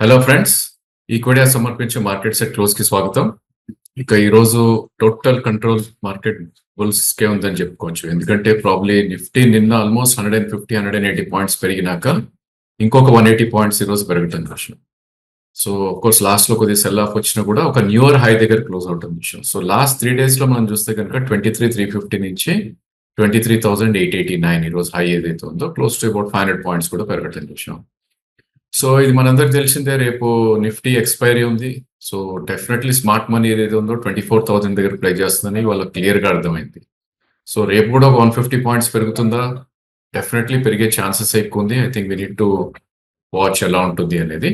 Hello friends, equity సమర్పించే market set close కి స్వాగతం. ఇక ఈ రోజు టోటల్ కంట్రోల్ మార్కెట్ బుల్స్ కే ఉందని చెప్పుకోవచ్చు. ఎందుకంటే ప్రాబ్లీ నిఫ్టీ నిన్న ఆల్మోస్ట్ 150-180 పాయింట్స్ పెరిగినాక ఇంకొక 180 పాయింట్స్ ఈ రోజు పెరగటం విషయం. సో కోర్స్ లాస్ట్ లో కొద్దిగా సెల్ ఆఫ్ వచ్చినా కూడా ఒక న్యూయర్ హై దగ్గర క్లోజ్ అవుతుంది విషయం. సో లాస్ట్ 3 days లో మనం చూస్తే కనుక 23,350 నుంచి 23,889 ఈ రోజు హై ఏదైతే ఉందో క్లోజ్ టు అబౌట్ 500 పాయింట్స్ కూడా పెరగటం విషయం. సో ఇది మనందరికి తెలిసిందే, రేపు నిఫ్టీ ఎక్స్పైరీ ఉంది. సో డెఫినెట్లీ స్మార్ట్ మనీ ఏదైతే ఉందో 24,000 దగ్గర ప్లే చేస్తుందని వాళ్ళకి క్లియర్ గా అర్థమైంది. సో రేపు కూడా ఒక 150 పాయింట్స్ పెరుగుతుందా? డెఫినెట్లీ పెరిగే ఛాన్సెస్ ఎక్కువ ఉంది. I think we need to watch ఎలా ఉంటుంది అనేది.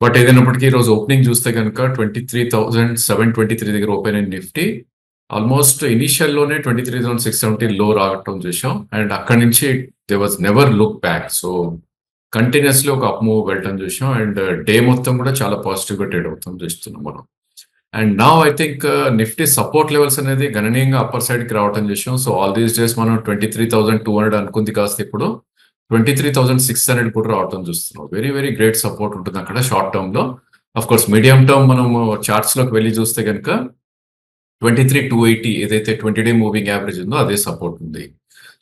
బట్ ఏదైనప్పటికీ ఈ రోజు ఓపెనింగ్ చూస్తే కనుక 23,723 దగ్గర ఓపెన్ అయిన నిఫ్టీ ఆల్మోస్ట్ ఇనిషియల్ లోనే 23,670 లో రావటం చూసాం. అండ్ అక్కడి నుంచి they was never look back. So continuously ఒక అప్ మూవ్ వెళ్ళటం చూసాం. అండ్ డే మొత్తం కూడా చాలా పాజిటివ్ గా ట్రేడ్ అవుతాం చూస్తున్నాం మనం. And now I think Nifty support levels అనేది గణనీయంగా అప్పర్ సైడ్ కి రావటం చూసాం. సో ఆల్ దీస్ డేస్ మనం 23,200 అనుకుంది కాస్త ఇప్పుడు 23,600 కూడా రావటం చూస్తున్నాం. వెరీ వెరీ గ్రేట్ సపోర్ట్ ఉంటుంది అక్కడ షార్ట్ టర్మ్ లో. అఫ్ కోర్స్ మీడియం టర్మ్ మనం చార్ట్స్ లోకి వెళ్ళి చూస్తే కనుక 23,280 ఏదైతే 20-day మూవింగ్ యావరేజ్ ఉందో అదే సపోర్ట్ ఉంది.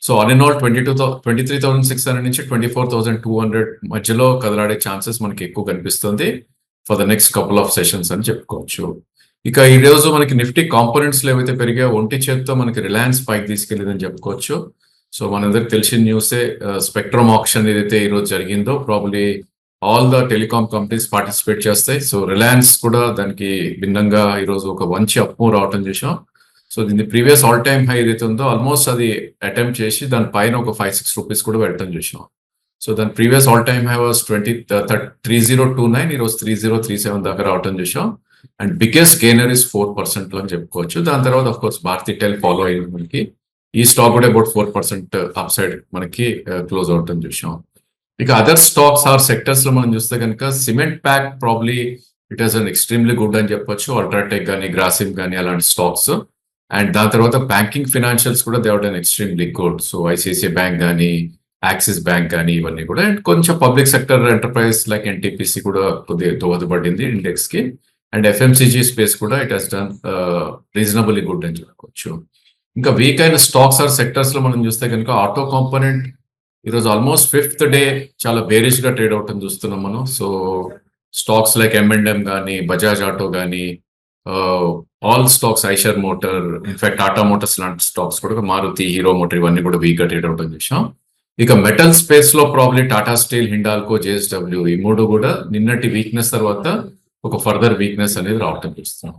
సో ఆల్ ఇన్ ఆల్ 23,600 నుంచి 24,200 మధ్యలో కదలాడే ఛాన్సెస్ మనకి ఎక్కువ కనిపిస్తుంది for the next couple of sessions అని చెప్పుకోవచ్చు. ఇక ఈ రోజు మనకి నిఫ్టీ కాంపోనెంట్స్ ఏవైతే పెరిగా ఒంటి చేత్తో మనకి రిలయన్స్ పైకి తీసుకెళ్ళిందని చెప్పుకోవచ్చు. సో మనందరికి తెలిసిన న్యూసే, స్పెక్ట్రమ్ ఆప్షన్ ఏదైతే ఈ రోజు జరిగిందో probably all the telecom companies participate చేస్తాయి. సో రిలయన్స్ కూడా దానికి భిన్నంగా ఈరోజు ఒక మంచి అప్మూవ్ రావటం చూసాం. సో దీని ప్రీవియస్ ఆల్ టైమ్ హై ఏదైతే ఉందో ఆల్మోస్ట్ అది అటెంప్ట్ చేసి దాని పైన ఒక 5-6 రూపీస్ కూడా వెళ్ళటం చూసాం. సో దాని previous all time high was 3029, ఈరోజు 3037 దాకా రావటం చూసాం. అండ్ బిగ్గెస్ట్ గెయినర్ ఇస్ 4% అని చెప్పుకోవచ్చు. దాని తర్వాత ఆఫ్ కోర్స్ భారతీ టెల్ ఫాలో అయ్యింది మనకి. ఈ స్టాక్ కూడా అబౌట్ 4% అప్ సైడ్ మనకి క్లోజ్ అవటం చూసాం. ఇక అదర్ స్టాక్స్ ఆర్ సెక్టర్స్ లో మనం చూస్తే కనుక cement pack probably it is an extremely good అని చెప్పొచ్చు. అల్ట్రాటెక్ కానీ గ్రాసిమ్ కానీ అలాంటి స్టాక్స్. అండ్ దాని తర్వాత బ్యాంకింగ్ ఫినాన్షియల్స్ కూడా దేవట్ and extremely good. So ICICI bank కానీ యాక్సిస్ బ్యాంక్ కానీ ఇవన్నీ కూడా. అండ్ కొంచెం public sector enterprise like NTPC కూడా కొద్దిగా దోహదపడింది ఇండెక్స్ కి. అండ్ ఎఫ్ఎంసీజీ స్పేస్ కూడా it has done reasonably good అని చెప్పుకోవచ్చు. ఇంకా వీక్ అయిన స్టాక్స్ ఆర్ సెక్టర్స్ లో మనం చూస్తే కనుక ఆటో కాంపోనెంట్ ఈరోజు ఆల్మోస్ట్ 5th డే చాలా బేరిష్ గా ట్రేడ్ అవటం చూస్తున్నాం మనం. సో స్టాక్స్ లైక్ M&M కానీ బజాజ్ ఆటో కానీ all stocks, Eicher motor, in fact Tata Motors లాంటి స్టాక్స్ కూడా, మారుతి, హీరో మోటార్ ఇవన్నీ కూడా వీక్ గా ట్రేడ్ అవటం చూసాం. ఇక మెటల్ స్పేస్ లో probably Tata steel, Hindalco, JSW ఈ మూడు కూడా నిన్నటి వీక్నెస్ తర్వాత ఒక ఫర్దర్ వీక్నెస్ అనేది రావటం చూస్తున్నాం.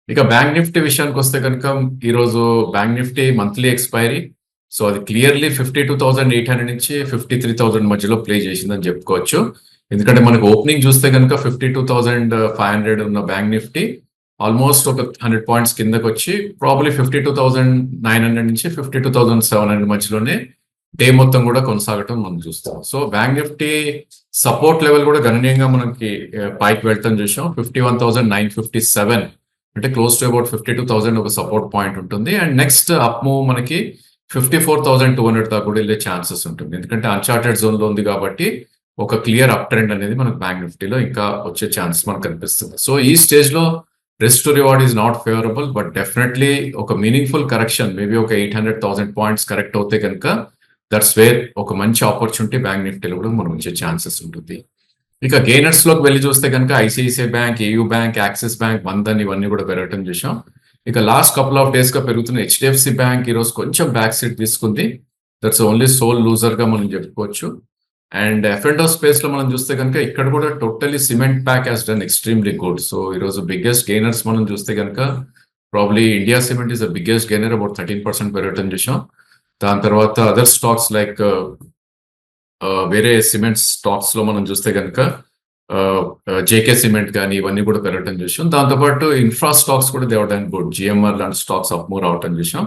ఇక బ్యాంక్ నిఫ్టీ విషయానికి వస్తే కనుక ఈరోజు bank Nifty monthly expiry. So అది క్లియర్లీ 52,800 నుంచి 53,000 మధ్యలో ప్లే చేసిందని చెప్పుకోవచ్చు. ఎందుకంటే మనకు ఓపెనింగ్ చూస్తే కనుక 52,500 ఉన్న బ్యాంక్ నిఫ్టీ ఆల్మోస్ట్ ఒక 100 పాయింట్స్ కిందకి వచ్చి ప్రాబ్లీ 52,900 నుంచి 52,700 మధ్యలోనే డే మొత్తం కూడా కొనసాగటం మనం చూస్తాం. So bank Nifty support level కూడా గణనీయంగా మనకి పైకి వెళ్ళటం చూసాం. 51,957 అంటే క్లోజ్ టు అబౌట్ 52,000 ఒక సపోర్ట్ పాయింట్ ఉంటుంది. అండ్ నెక్స్ట్ అప్ మూవ్ మనకి 54,200 దాకా కూడా వెళ్ళే ఛాన్సెస్ ఉంటుంది. ఎందుకంటే అన్చార్టెడ్ జోన్ లో ఉంది కాబట్టి ఒక క్లియర్ అప్ ట్రెండ్ అనేది మనకు బ్యాంక్ నిఫ్టీలో ఇంకా వచ్చే ఛాన్స్ మనకు కనిపిస్తుంది. సో ఈ స్టేజ్ లో risk to reward is not favourable, but definitely ఒక మీనింగ్ఫుల్ కరెక్షన్ మేబీ ఒక 800,000 పాయింట్స్ కరెక్ట్ అవుతే కనుక దట్స్ వేర్ ఒక మంచి ఆపర్చునిటీ బ్యాంక్ నిఫ్టీలో కూడా మనం వచ్చే ఛాన్సెస్ ఉంటుంది. ఇక గెయినర్స్ లోకి వెళ్ళి చూస్తే కనుక ICICI bank, AU bank, axis bank, Bandhan ఇవన్నీ కూడా పెరగటం చూసాం. ఇక లాస్ట్ కపుల్ ఆఫ్ డేస్ గా పెరుగుతున్న హెచ్డిఎఫ్సి బ్యాంక్ ఈరోజు కొంచెం బ్యాక్ సీట్ తీసుకుంది. దట్స్ ఓన్లీ సోల్ లూజర్ గా మనం చెప్పుకోవచ్చు. అండ్ ఎఫ్ఎండో స్పేస్ లో మనం చూస్తే కనుక ఇక్కడ కూడా totally cement pack has done extremely good. So ఈరోజు బిగ్గెస్ట్ గెయినర్స్ మనం చూస్తే కనుక probably India cement is the biggest gainer, about 13% పెరగటం చూసాం. దాని తర్వాత అదర్ స్టాక్స్ లైక్ వేరే సిమెంట్ స్టాక్స్ లో మనం చూస్తే కనుక జేకే సిమెంట్ కానీ ఇవన్నీ కూడా పెరగటం చూసాం. దాంతోపాటు ఇన్ఫ్రా స్టాక్స్ కూడా దేవటం గుడ్, జిఎంఆర్ లాంటి స్టాక్స్ అప్ మూవ్ రావటం చూసాం.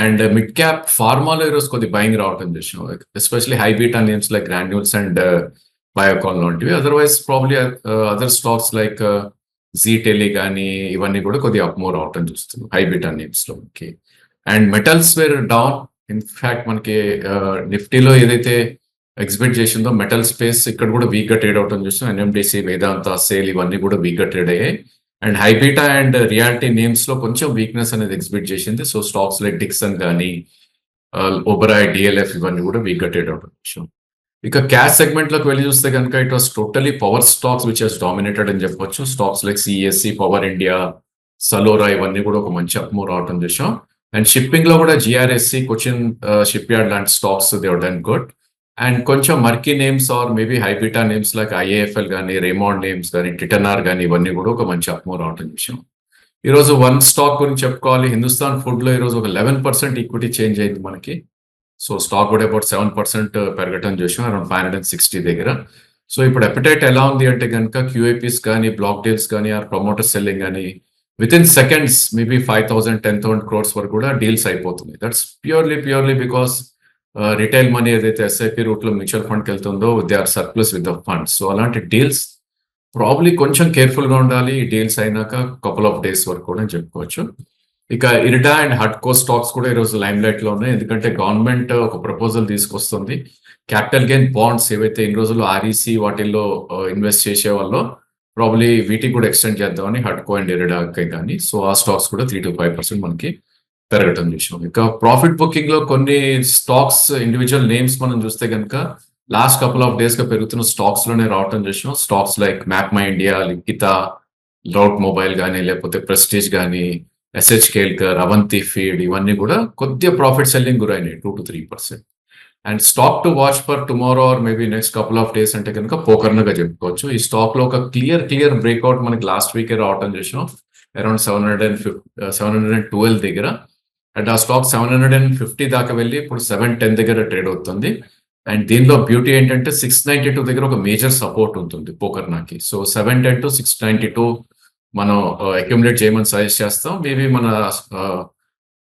అండ్ మిడ్ క్యాప్ ఫార్మాలో ఈరోజు కొద్ది బయింగ్ రావటం చూసాం, especially high beta names like Granules and Biocon లాంటివి. Otherwise probably other stocks like జీటెలి కానీ ఇవన్నీ కూడా కొద్దిగా అప్ మూవ్ రావటం చూస్తున్నాం హై బీటా నేమ్స్ లో. And metals were down. In fact మనకి నిఫ్టీలో ఏదైతే ఎగ్జిబిట్ చేసిందో మెటల్ స్పేస్ ఇక్కడ కూడా వీక్ గా ట్రేడ్ అవటం చూస్తాం. ఎన్ఎండిసి, వేదాంత, సేల్ ఇవన్నీ కూడా వీక్ గా ట్రేడ్ అయ్యాయి. And high beta and reality names లో కొంచెం వీక్నెస్ అనేది ఎగ్జిబిట్ చేసింది. సో స్టాక్స్ లైక్ డిక్సన్ కానీ, ఒబరాయ్, డిఎల్ఎఫ్ ఇవన్నీ కూడా వీక్ గా ట్రేడ్ అవటం చూసాం. ఇక క్యాష్ సెగ్మెంట్ లోకి వెళ్ళి చూస్తే కనుక it was totally power stocks which has dominated అని చెప్పొచ్చు. Stocks like CSC, power India, Salora ఇవన్నీ కూడా ఒక మంచి అప్మూవ్ రావటం చూసాం. అండ్ షిప్పింగ్ లో కూడా జిఆర్ఎస్సి, కొచ్చిన్ షిప్ యార్డ్ లాంటి stocks have done good. And కొంచెం murky names are maybe high beta names like IIFL కానీ, రేమాండ్ నేమ్స్ కానీ, టిటనార్ కానీ ఇవన్నీ కూడా ఒక మంచి అప్మూవ్ రావటం చూసాం. ఈ రోజు వన్ స్టాక్ గురించి చెప్పుకోవాలి. హిందుస్థాన్ ఫుడ్ లో ఈ రోజు ఒక 11% ఈక్విటీ చేంజ్ అయింది మనకి. సో స్టాక్ కూడా అబౌట్ 7% పెరగటం చూసాం అరౌండ్ 560 దగ్గర. సో ఇప్పుడు అపెటైట్ ఎలా ఉంది అంటే కనుక క్యూఐపీస్ కానీ, బ్లాక్ డీల్స్ కానీ, ఆర్ ప్రమోటర్ సెల్లింగ్ కానీ within seconds maybe 5,000, 10,000 crores వరకు కూడా డీల్స్ అయిపోతుంది. That's purely because retail money ఏదైతే ఎస్ఐపి రూట్ లో మ్యూచువల్ ఫండ్కి వెళ్తుందో they are surplus with the funds. So అలాంటి డీల్స్ ప్రాబ్లీ కొంచెం కేర్ఫుల్ గా ఉండాలి. ఈ డీల్స్ అయినాక కపుల్ ఆఫ్ డేస్ వరకు కూడా చెప్పుకోవచ్చు. ఇక ఇరిడా అండ్ హడ్కో స్టాక్స్ కూడా ఈరోజు లైమ్ లైట్ లో ఉన్నాయి. ఎందుకంటే గవర్నమెంట్ ఒక ప్రపోజల్ తీసుకొస్తుంది. క్యాపిటల్ గెయిన్ బాండ్స్ ఏవైతే ఇన్ని రోజులు ఆర్ఈసి వాటిల్లో ఇన్వెస్ట్ చేసే వాళ్ళు ప్రాబ్లీ వీటికి కూడా ఎక్స్టెండ్ చేద్దామని హడ్కో అండ్ ఇరిడాకి కానీ. సో ఆ స్టాక్స్ కూడా 3 to 5% మనకి పెరగటం చూసాం. ఇక ప్రాఫిట్ బుకింగ్ లో కొన్ని స్టాక్స్ ఇండివిజువల్ నేమ్స్ మనం చూస్తే కనుక లాస్ట్ కపుల్ ఆఫ్ డేస్ గా పెరుగుతున్న స్టాక్స్ లోనే రావటం చూసాం. Stocks like map my India, Likhita, లౌట్ మొబైల్ కానీ, లేకపోతే ప్రెస్టీజ్ కానీ, ఎస్హెచ్ కేల్కర్, అవంతి ఫీడ్ ఇవన్నీ కూడా కొద్దిగా ప్రాఫిట్ సెల్లింగ్ గురైనాయి 2 to 3%. And stock to watch for tomorrow are maybe next couple of days అంటే కనుక పోకర్నగా చెప్పుకోవచ్చు. ఈ స్టాక్ లో ఒక క్లియర్ బ్రేక్అవుట్ మనకి లాస్ట్ వీకే రావటం చూసాం అరౌండ్ 712 దగ్గర. అండ్ ఆ స్టాక్ 750 దాకా వెళ్ళి ఇప్పుడు 710 దగ్గర ట్రేడ్ అవుతుంది. అండ్ దీనిలో బ్యూటీ ఏంటంటే 692 దగ్గర ఒక మేజర్ సపోర్ట్ ఉంటుంది పోకర్నాకి. సో 710 to 692 మనం అక్యుములేట్ చేయమని సజెస్ట్ చేస్తాం. మేబీ మన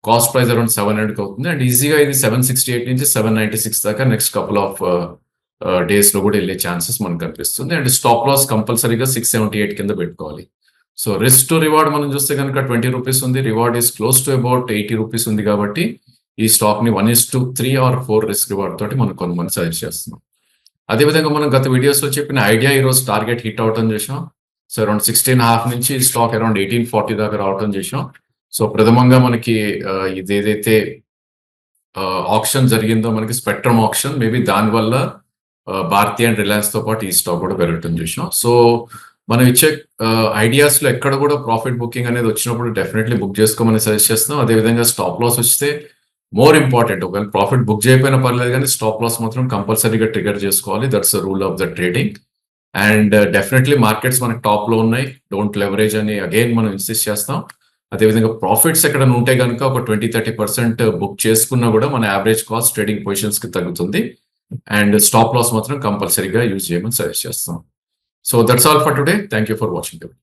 కాస్ట్ ప్రైస్ అరౌండ్ 700 అవుతుంది. అండ్ ఈజీగా ఇది 768 నుంచి 796 దాకా నెక్స్ట్ కపుల్ ఆఫ్ డేస్ లో కూడా వెళ్ళే ఛాన్సెస్ మనకు కనిపిస్తుంది. అండ్ స్టాప్ లాస్ కంపల్సరీగా 678 కింద పెట్టుకోవాలి. సో రిస్క్ టు రివార్డ్ మనం చూస్తే కనుక 20 రూపీస్ ఉంది. Reward is close to about 80 rupees ఉంది. కాబట్టి ఈ స్టాక్ ని 1:3 or 4 రిస్క్ రివార్డ్ తోటి మనం కొంతమంది సజెస్ట్ చేస్తున్నాం. అదేవిధంగా మనం గత వీడియోస్ లో చెప్పిన ఐడియా ఈ రోజు టార్గెట్ హిట్ అవటం చేసాం. సో అరౌండ్ 16.5 నుంచి స్టాక్ అరౌండ్ 1840 దాకా రావటం చేసాం. సో ప్రథమంగా మనకి ఇది ఏదైతే ఆప్షన్ జరిగిందో మనకి స్పెక్ట్రమ్ ఆప్షన్ మేబీ దానివల్ల భారతీయ అండ్ రిలయన్స్ తో పాటు ఈ స్టాక్ కూడా పెరగటం చూసాం. సో మనం ఇచ్చే ఐడియాస్ లో ఎక్కడ కూడా ప్రాఫిట్ బుకింగ్ అనేది వచ్చినప్పుడు డెఫినెట్లీ బుక్ చేసుకోమని సజెస్ట్ చేస్తున్నాం. అదేవిధంగా స్టాప్ లాస్ వస్తే మోర్ ఇంపార్టెంట్. ఒకవేళ ప్రాఫిట్ బుక్ చేయకపోయినా పర్లేదు కానీ స్టాప్ లాస్ మాత్రం కంపల్సరీగా ట్రిగర్ చేసుకోవాలి. That's the rule of the trading. And definitely markets మనకి టాప్ లో ఉన్నాయి. డోంట్ లెవరేజ్ అని అగైన్ మనం ఇన్సిస్ట్ చేస్తాం. అదేవిధంగా ప్రాఫిట్స్ ఎక్కడ ఉంటే కనుక ఒక 20-30% బుక్ చేసుకున్నా కూడా మన యావరేజ్ కాస్ట్ ట్రేడింగ్ పొజిషన్స్ కి తగ్గుతుంది. అండ్ స్టాప్ లాస్ మాత్రం కంపల్సరీగా యూజ్ చేయమని సజెస్ట్ చేస్తాం. So that's all for today. Thank you for watching the video.